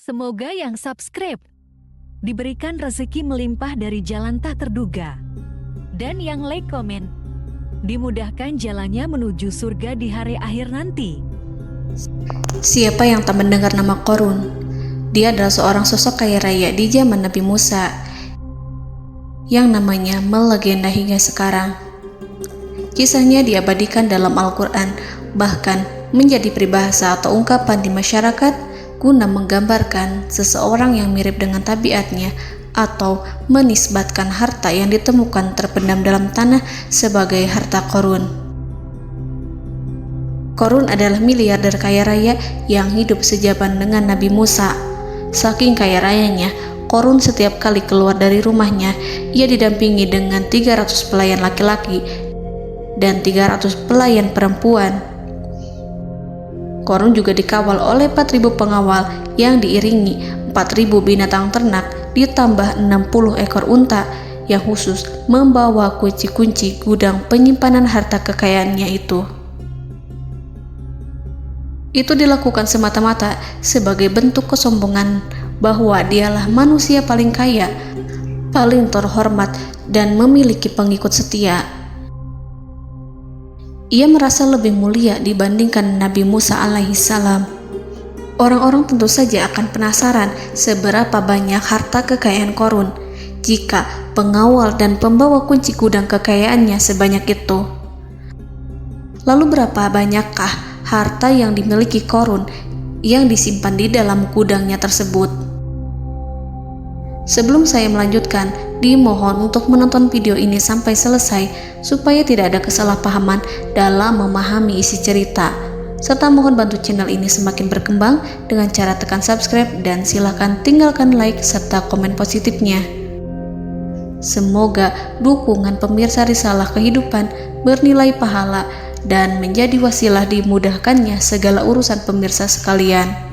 Semoga yang subscribe diberikan rezeki melimpah dari jalan tak terduga. Dan yang like komen, dimudahkan jalannya menuju surga di hari akhir nanti. Siapa yang tak mendengar nama Qorun? Dia adalah seorang sosok kaya raya di zaman Nabi Musa yang namanya melegenda hingga sekarang. Kisahnya diabadikan dalam Al-Quran, bahkan menjadi peribahasa atau ungkapan di masyarakat guna menggambarkan seseorang yang mirip dengan tabiatnya atau menisbatkan harta yang ditemukan terpendam dalam tanah sebagai harta Qorun. Qorun adalah miliarder kaya raya yang hidup sejaman dengan Nabi Musa. Saking kaya rayanya, Qorun setiap kali keluar dari rumahnya, ia didampingi dengan 300 pelayan laki-laki dan 300 pelayan perempuan. Qorun juga dikawal oleh 4.000 pengawal yang diiringi 4.000 binatang ternak ditambah 60 ekor unta yang khusus membawa kunci-kunci gudang penyimpanan harta kekayaannya itu. Itu dilakukan semata-mata sebagai bentuk kesombongan bahwa dialah manusia paling kaya, paling terhormat, dan memiliki pengikut setia. Ia merasa lebih mulia dibandingkan Nabi Musa alaihissalam. Orang-orang tentu saja akan penasaran seberapa banyak harta kekayaan Qorun jika pengawal dan pembawa kunci gudang kekayaannya sebanyak itu. Lalu berapa banyakkah harta yang dimiliki Qorun yang disimpan di dalam gudangnya tersebut? Sebelum saya melanjutkan, dimohon untuk menonton video ini sampai selesai supaya tidak ada kesalahpahaman dalam memahami isi cerita, serta mohon bantu channel ini semakin berkembang dengan cara tekan subscribe dan silakan tinggalkan like serta komen positifnya. Semoga dukungan pemirsa Risalah Kehidupan bernilai pahala dan menjadi wasilah dimudahkannya segala urusan pemirsa sekalian.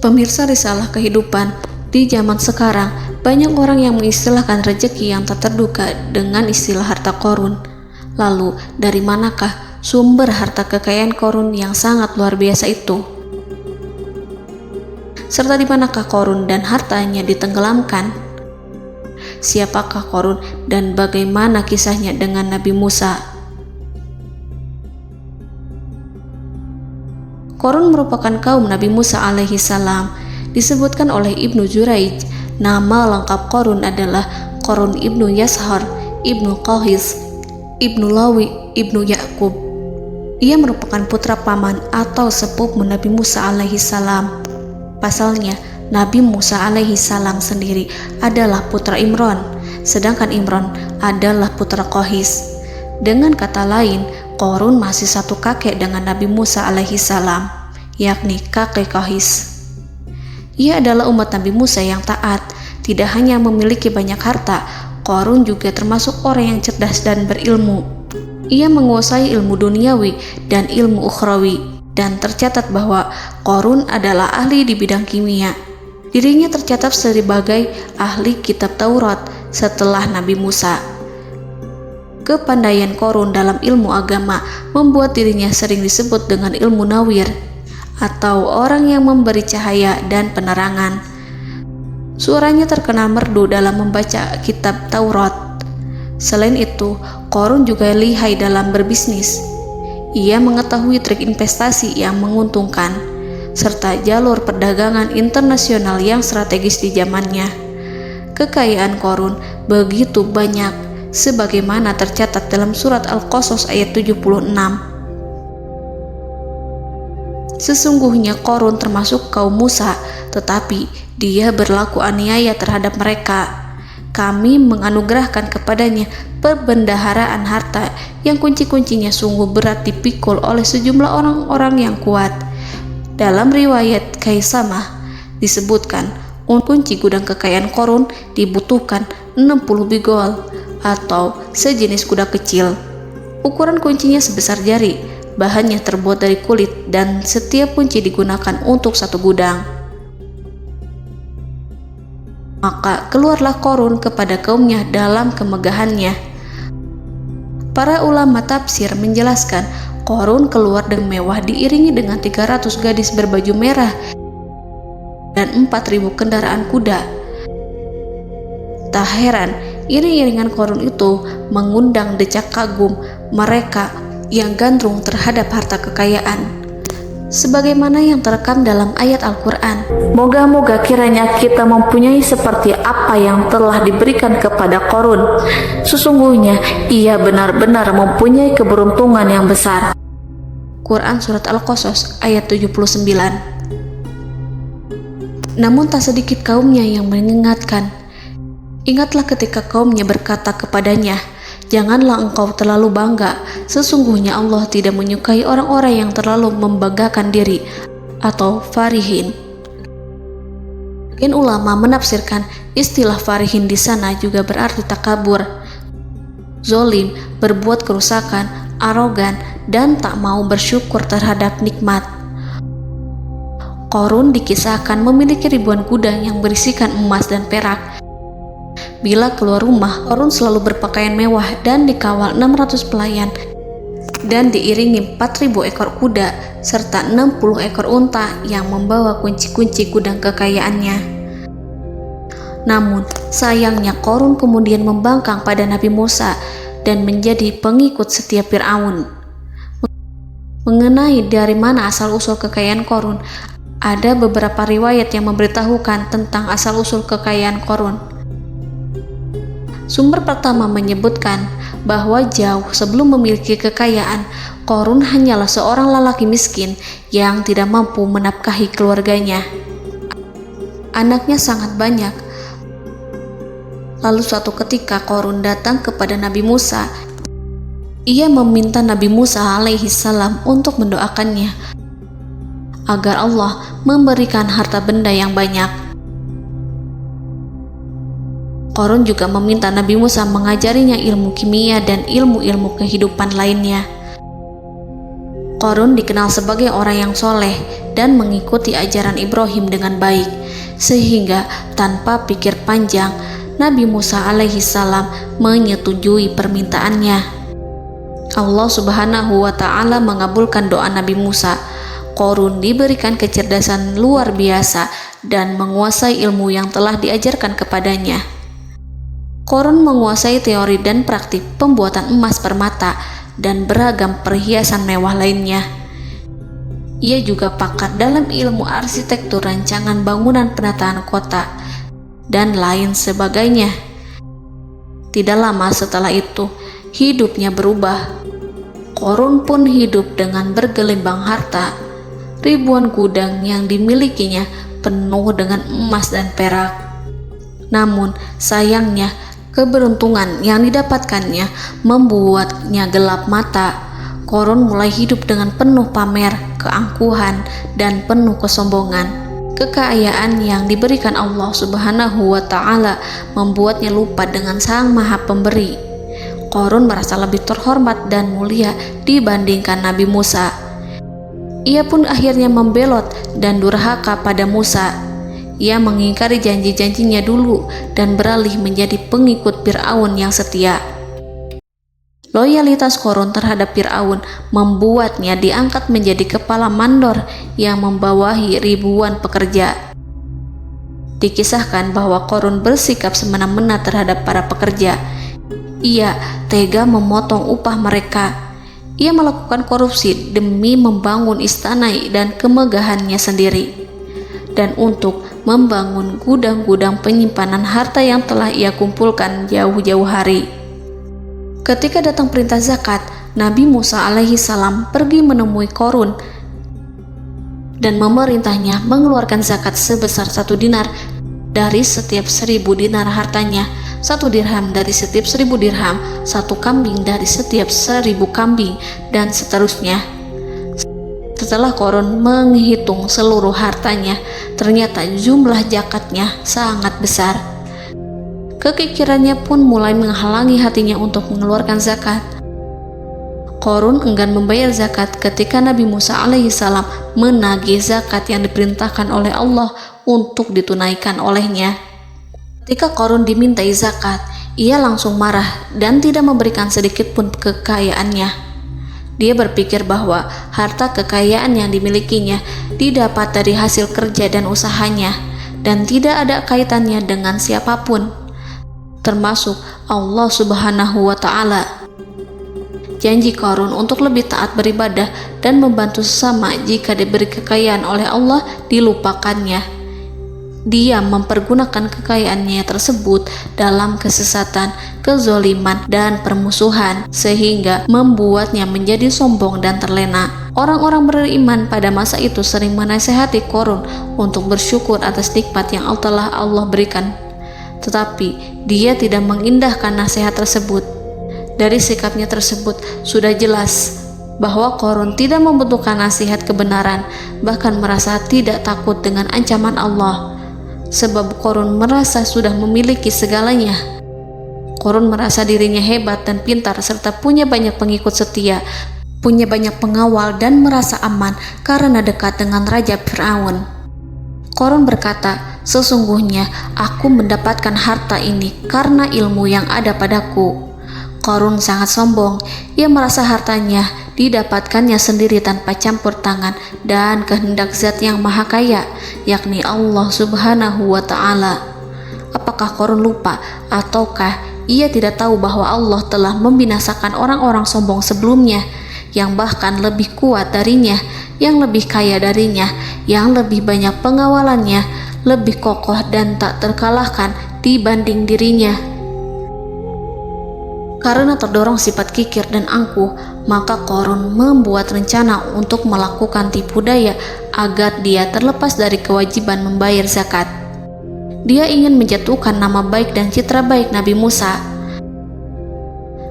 Pemirsa Risalah Kehidupan, di zaman sekarang banyak orang yang mengistilahkan rezeki yang tak terduga dengan istilah harta Qorun. Lalu dari manakah sumber harta kekayaan Qorun yang sangat luar biasa itu? Serta di manakah Qorun dan hartanya ditenggelamkan? Siapakah Qorun dan bagaimana kisahnya dengan Nabi Musa? Qorun merupakan kaum Nabi Musa alaihissalam. Disebutkan oleh Ibnu Juraij, nama lengkap Qorun adalah Qorun ibnu Yashar, ibnu Qahis, ibnu Lawi, ibnu Yakub. Ia merupakan putra paman atau sepupu Nabi Musa alaihissalam. Pasalnya, Nabi Musa alaihissalam sendiri adalah putra Imran, sedangkan Imran adalah putra Qahis. Dengan kata lain, Qorun masih satu kakek dengan Nabi Musa alaihissalam, yakni kakek Qahis. Ia adalah umat Nabi Musa yang taat. Tidak hanya memiliki banyak harta, Qorun juga termasuk orang yang cerdas dan berilmu. Ia menguasai ilmu duniawi dan ilmu ukhrawi, dan tercatat bahwa Qorun adalah ahli di bidang kimia. Dirinya tercatat sebagai ahli kitab Taurat setelah Nabi Musa. Kepandaian Qorun dalam ilmu agama membuat dirinya sering disebut dengan ilmu nawir, atau orang yang memberi cahaya dan penerangan. Suaranya terkenal merdu dalam membaca kitab Taurat. Selain itu, Qorun juga lihai dalam berbisnis. Ia mengetahui trik investasi yang menguntungkan, serta jalur perdagangan internasional yang strategis di zamannya. Kekayaan Qorun begitu banyak, sebagaimana tercatat dalam surat Al-Qasas ayat 76. Sesungguhnya Qorun termasuk kaum Musa, tetapi dia berlaku aniaya terhadap mereka. Kami menganugerahkan kepadanya perbendaharaan harta yang kunci-kuncinya sungguh berat dipikul oleh sejumlah orang-orang yang kuat. Dalam riwayat Kaisamah disebutkan, kunci gudang kekayaan Qorun dibutuhkan 60 bigol atau sejenis kuda kecil. Ukuran kuncinya sebesar jari, bahannya terbuat dari kulit, dan setiap kunci digunakan untuk satu gudang. Maka keluarlah Qorun kepada kaumnya dalam kemegahannya. Para ulama tafsir menjelaskan Korun keluar dengan mewah diiringi dengan 300 gadis berbaju merah dan 4.000 kendaraan kuda. Tak heran, iring-iringan Korun itu mengundang decak kagum mereka yang gandrung terhadap harta kekayaan. Sebagaimana yang terekam dalam ayat Al-Quran, moga-moga kiranya kita mempunyai seperti apa yang telah diberikan kepada Korun. Sesungguhnya ia benar-benar mempunyai keberuntungan yang besar. Quran Surat Al-Qasas ayat 79. Namun tak sedikit kaumnya yang mengingatkan. Ingatlah ketika kaumnya berkata kepadanya, janganlah engkau terlalu bangga, sesungguhnya Allah tidak menyukai orang-orang yang terlalu membanggakan diri atau farihin. Ulama menafsirkan istilah farihin di sana juga berarti takabur, zolim, berbuat kerusakan, arogan, dan tak mau bersyukur terhadap nikmat. Korun dikisahkan memiliki ribuan kuda yang berisikan emas dan perak. Bila keluar rumah, Korun selalu berpakaian mewah dan dikawal 600 pelayan dan diiringi 4.000 ekor kuda serta 60 ekor unta yang membawa kunci-kunci gudang kekayaannya. Namun, sayangnya Korun kemudian membangkang pada Nabi Musa dan menjadi pengikut setia Fir'aun. Mengenai dari mana asal-usul kekayaan Korun, ada beberapa riwayat yang memberitahukan tentang asal-usul kekayaan Korun. Sumber pertama menyebutkan bahwa jauh sebelum memiliki kekayaan, Korun hanyalah seorang lelaki miskin yang tidak mampu menafkahi keluarganya. Anaknya sangat banyak. Lalu suatu ketika Korun datang kepada Nabi Musa. Ia meminta Nabi Musa alaihi salam untuk mendoakannya agar Allah memberikan harta benda yang banyak. Korun juga meminta Nabi Musa mengajarinya ilmu kimia dan ilmu-ilmu kehidupan lainnya. Korun dikenal sebagai orang yang soleh dan mengikuti ajaran Ibrahim dengan baik, sehingga tanpa pikir panjang, Nabi Musa alaihi salam menyetujui permintaannya. Allah Subhanahu wa Ta'ala mengabulkan doa Nabi Musa. Korun diberikan kecerdasan luar biasa dan menguasai ilmu yang telah diajarkan kepadanya. Korun menguasai teori dan praktik pembuatan emas permata dan beragam perhiasan mewah lainnya. Ia juga pakar dalam ilmu arsitektur, rancangan bangunan, penataan kota, dan lain sebagainya. Tidak lama setelah itu, hidupnya berubah. Korun pun hidup dengan bergelimbang harta. Ribuan gudang yang dimilikinya penuh dengan emas dan perak. Namun, sayangnya, keberuntungan yang didapatkannya membuatnya gelap mata. Korun mulai hidup dengan penuh pamer, keangkuhan, dan penuh kesombongan. Kekayaan yang diberikan Allah Subhanahu wa Ta'ala membuatnya lupa dengan Sang Maha Pemberi. Korun merasa lebih terhormat dan mulia dibandingkan Nabi Musa. Ia pun akhirnya membelot dan durhaka pada Musa. Ia mengingkari janji-janjinya dulu dan beralih menjadi pengikut Fir'aun yang setia. Loyalitas Korun terhadap Fir'aun membuatnya diangkat menjadi kepala mandor yang membawahi ribuan pekerja. Dikisahkan bahwa Korun bersikap semena-mena terhadap para pekerja. Ia tega memotong upah mereka. Ia melakukan korupsi demi membangun istana dan kemegahannya sendiri, dan untuk membangun gudang-gudang penyimpanan harta yang telah ia kumpulkan jauh-jauh hari. Ketika datang perintah zakat, Nabi Musa alaihi salam pergi menemui Korun dan memerintahnya mengeluarkan zakat sebesar 1 dinar dari setiap 1.000 dinar hartanya, 1 dirham dari setiap 1.000 dirham, 1 kambing dari setiap 1.000 kambing, dan seterusnya. Setelah Korun menghitung seluruh hartanya, ternyata jumlah zakatnya sangat besar. Kekikirannya pun mulai menghalangi hatinya untuk mengeluarkan zakat. Korun enggan membayar zakat ketika Nabi Musa alaihissalam menagih zakat yang diperintahkan oleh Allah untuk ditunaikan olehnya. Ketika Korun dimintai zakat, ia langsung marah dan tidak memberikan sedikit pun kekayaannya. Dia berpikir bahwa harta kekayaan yang dimilikinya didapat dari hasil kerja dan usahanya, dan tidak ada kaitannya dengan siapapun, termasuk Allah Subhanahu wa Ta'ala. Janji Qarun untuk lebih taat beribadah dan membantu sesama jika diberi kekayaan oleh Allah dilupakannya. Dia mempergunakan kekayaannya tersebut dalam kesesatan, kezoliman, dan permusuhan, sehingga membuatnya menjadi sombong dan terlena. Orang-orang beriman pada masa itu sering menasihati Qarun untuk bersyukur atas nikmat yang telah Allah berikan. Tetapi dia tidak mengindahkan nasihat tersebut. Dari sikapnya tersebut sudah jelas bahwa Qarun tidak membutuhkan nasihat kebenaran, bahkan merasa tidak takut dengan ancaman Allah. Sebab Qarun merasa sudah memiliki segalanya. Qarun merasa dirinya hebat dan pintar serta punya banyak pengikut setia, punya banyak pengawal dan merasa aman karena dekat dengan Raja Fir'aun. Qarun berkata, "Sesungguhnya aku mendapatkan harta ini karena ilmu yang ada padaku." Qarun sangat sombong. Ia merasa hartanya didapatkannya sendiri tanpa campur tangan dan kehendak Zat yang Maha Kaya, yakni Allah Subhanahu wa Ta'ala. Apakah Qarun lupa ataukah ia tidak tahu bahwa Allah telah membinasakan orang-orang sombong sebelumnya yang bahkan lebih kuat darinya, yang lebih kaya darinya, yang lebih banyak pengawalannya, lebih kokoh dan tak terkalahkan dibanding dirinya? Karena terdorong sifat kikir dan angkuh, maka Qarun membuat rencana untuk melakukan tipu daya agar dia terlepas dari kewajiban membayar zakat. Dia ingin menjatuhkan nama baik dan citra baik Nabi Musa.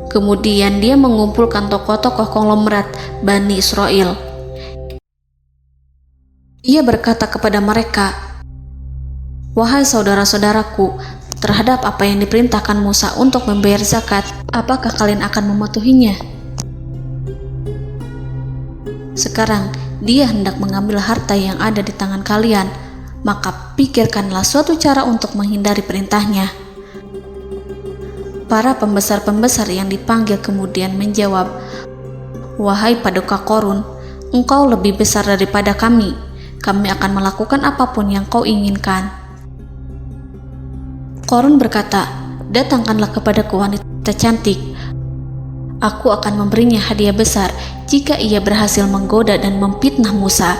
Kemudian dia mengumpulkan tokoh-tokoh konglomerat Bani Israel. Ia berkata kepada mereka, "Wahai saudara-saudaraku, terhadap apa yang diperintahkan Musa untuk membayar zakat, apakah kalian akan mematuhinya? Sekarang dia hendak mengambil harta yang ada di tangan kalian, maka pikirkanlah suatu cara untuk menghindari perintahnya." Para pembesar-pembesar yang dipanggil kemudian menjawab, "Wahai paduka Qarun, engkau lebih besar daripada kami. Kami akan melakukan apapun yang kau inginkan." Qarun berkata, "Datangkanlah kepadaku wanita cantik. Aku akan memberinya hadiah besar jika ia berhasil menggoda dan memfitnah Musa."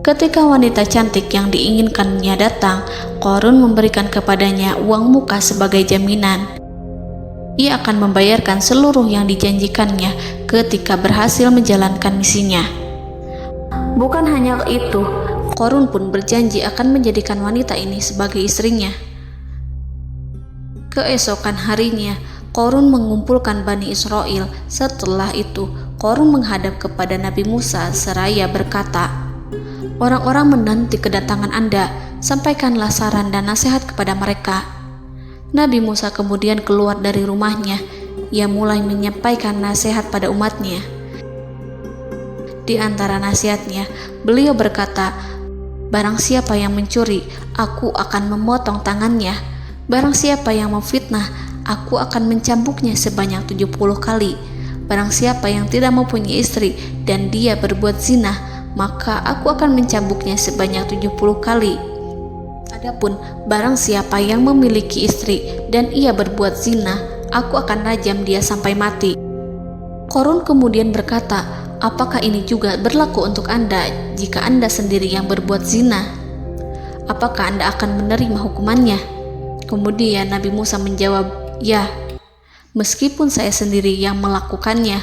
Ketika wanita cantik yang diinginkannya datang, Qarun memberikan kepadanya uang muka sebagai jaminan. Ia akan membayarkan seluruh yang dijanjikannya ketika berhasil menjalankan misinya. Bukan hanya itu, Qarun pun berjanji akan menjadikan wanita ini sebagai istrinya. Keesokan harinya, Qarun mengumpulkan Bani Israel. Setelah itu, Qarun menghadap kepada Nabi Musa seraya berkata, "Orang-orang menanti kedatangan Anda, sampaikanlah saran dan nasihat kepada mereka." Nabi Musa kemudian keluar dari rumahnya. Ia mulai menyampaikan nasihat pada umatnya. Di antara nasihatnya, beliau berkata, "Barang siapa yang mencuri, aku akan memotong tangannya. Barang siapa yang memfitnah, aku akan mencambuknya sebanyak 70 kali. Barang siapa yang tidak mempunyai istri dan dia berbuat zina, maka aku akan mencambuknya sebanyak 70 kali. Adapun barang siapa yang memiliki istri dan ia berbuat zina, aku akan rajam dia sampai mati." Qarun kemudian berkata, "Apakah ini juga berlaku untuk Anda jika Anda sendiri yang berbuat zina? Apakah Anda akan menerima hukumannya?" Kemudian Nabi Musa menjawab, "Ya, meskipun saya sendiri yang melakukannya."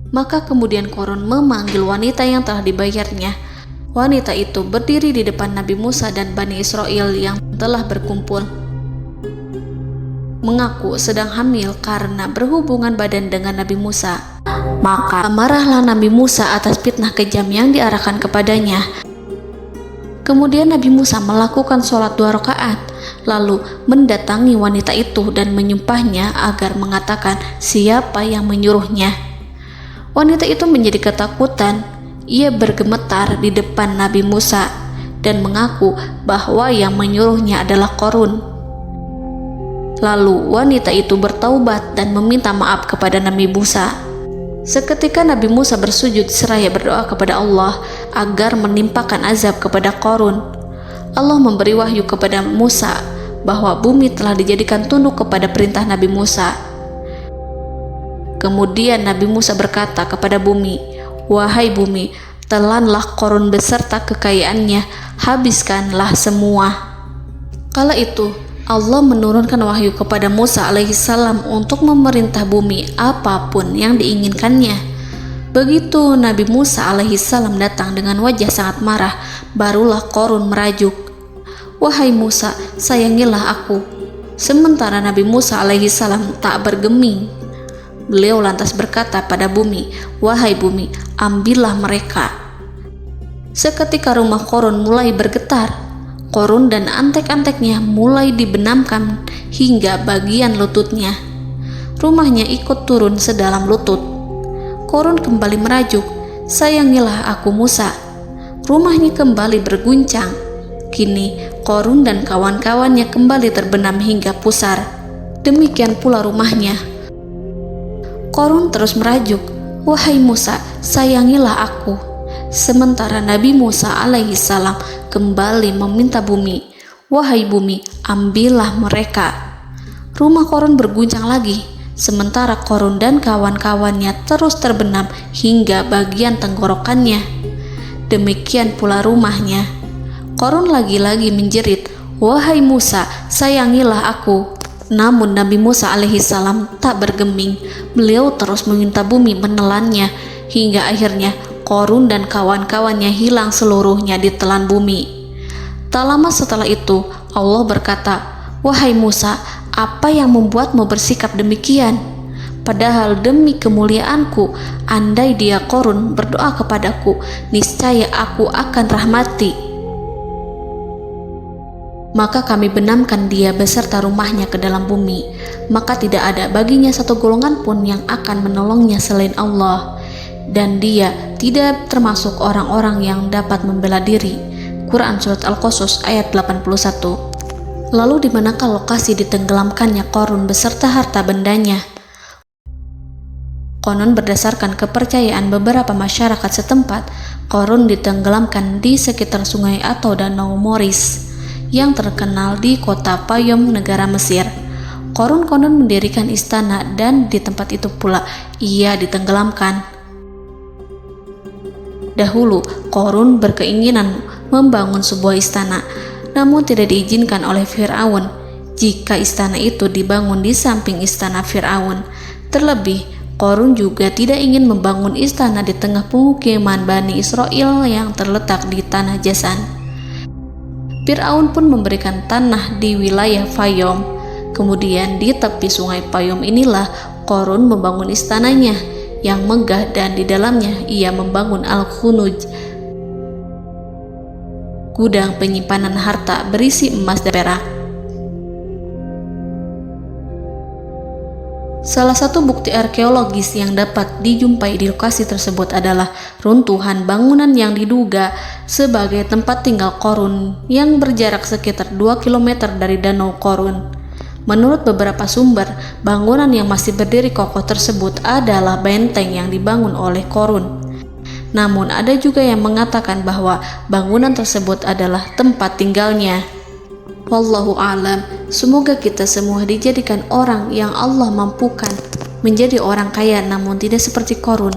Maka kemudian Qarun memanggil wanita yang telah dibayarnya. Wanita itu berdiri di depan Nabi Musa dan Bani Israel yang telah berkumpul, mengaku sedang hamil karena berhubungan badan dengan Nabi Musa. Maka marahlah Nabi Musa atas fitnah kejam yang diarahkan kepadanya. Kemudian Nabi Musa melakukan sholat 2 rakaat, lalu mendatangi wanita itu dan menyumpahnya agar mengatakan siapa yang menyuruhnya. Wanita itu menjadi ketakutan. Ia bergemetar di depan Nabi Musa dan mengaku bahwa yang menyuruhnya adalah Qarun. Lalu wanita itu bertaubat dan meminta maaf kepada Nabi Musa. Seketika Nabi Musa bersujud seraya berdoa kepada Allah agar menimpakan azab kepada Qarun. Allah memberi wahyu kepada Musa bahwa bumi telah dijadikan tunduk kepada perintah Nabi Musa. Kemudian Nabi Musa berkata kepada bumi, "Wahai bumi, telanlah Qarun beserta kekayaannya, habiskanlah semua." Kala itu Allah menurunkan wahyu kepada Musa alaihissalam untuk memerintah bumi apapun yang diinginkannya. Begitu Nabi Musa alaihissalam datang dengan wajah sangat marah, barulah Qarun merajuk, "Wahai Musa, sayangilah aku." Sementara Nabi Musa alaihissalam tak bergeming. Beliau lantas berkata pada bumi, "Wahai bumi, ambillah mereka." Seketika rumah Qarun mulai bergetar. Qarun dan antek-anteknya mulai dibenamkan hingga bagian lututnya. Rumahnya ikut turun sedalam lutut. Qarun kembali merajuk, "Sayangilah aku Musa." Rumahnya kembali berguncang. Kini Qarun dan kawan-kawannya kembali terbenam hingga pusar. Demikian pula rumahnya. Qarun terus merajuk, "Wahai Musa, sayangilah aku." Sementara Nabi Musa alaihissalam kembali meminta bumi, "Wahai bumi, ambillah mereka." Rumah Qarun berguncang lagi, sementara Qarun dan kawan-kawannya terus terbenam hingga bagian tenggorokannya. Demikian pula rumahnya. Qarun lagi-lagi menjerit, "Wahai Musa, sayangilah aku." Namun Nabi Musa alaihissalam tak bergeming. Beliau terus meminta bumi menelannya, hingga akhirnya Qarun dan kawan-kawannya hilang seluruhnya ditelan bumi. Tak lama setelah itu Allah berkata, "Wahai Musa, apa yang membuatmu bersikap demikian? Padahal demi kemuliaanku, andai dia Qarun berdoa kepadaku, niscaya aku akan rahmati. Maka kami benamkan dia beserta rumahnya ke dalam bumi, maka tidak ada baginya satu golongan pun yang akan menolongnya selain Allah. Dan dia tidak termasuk orang-orang yang dapat membela diri." Quran Surat Al-Qasas ayat 81. Lalu di manakah lokasi ditenggelamkannya Qarun beserta harta bendanya? Konon berdasarkan kepercayaan beberapa masyarakat setempat, Qarun ditenggelamkan di sekitar sungai atau danau Moris yang terkenal di kota Payom, negara Mesir. Qarun konon mendirikan istana dan di tempat itu pula ia ditenggelamkan. Dahulu, Qarun berkeinginan membangun sebuah istana, namun tidak diizinkan oleh Fir'aun jika istana itu dibangun di samping istana Fir'aun. Terlebih, Qarun juga tidak ingin membangun istana di tengah pemukiman Bani Israel yang terletak di tanah Jasan. Fir'aun pun memberikan tanah di wilayah Fayom. Kemudian di tepi sungai Payom inilah Qarun membangun istananya yang megah, dan di dalamnya ia membangun Al-Khunuj, gudang penyimpanan harta berisi emas dan perak. Salah satu bukti arkeologis yang dapat dijumpai di lokasi tersebut adalah runtuhan bangunan yang diduga sebagai tempat tinggal Qarun yang berjarak sekitar 2 km dari Danau Qarun. Menurut beberapa sumber, bangunan yang masih berdiri kokoh tersebut adalah benteng yang dibangun oleh Qarun. Namun ada juga yang mengatakan bahwa bangunan tersebut adalah tempat tinggalnya. Wallahu a'lam. Semoga kita semua dijadikan orang yang Allah mampukan menjadi orang kaya namun tidak seperti Qarun,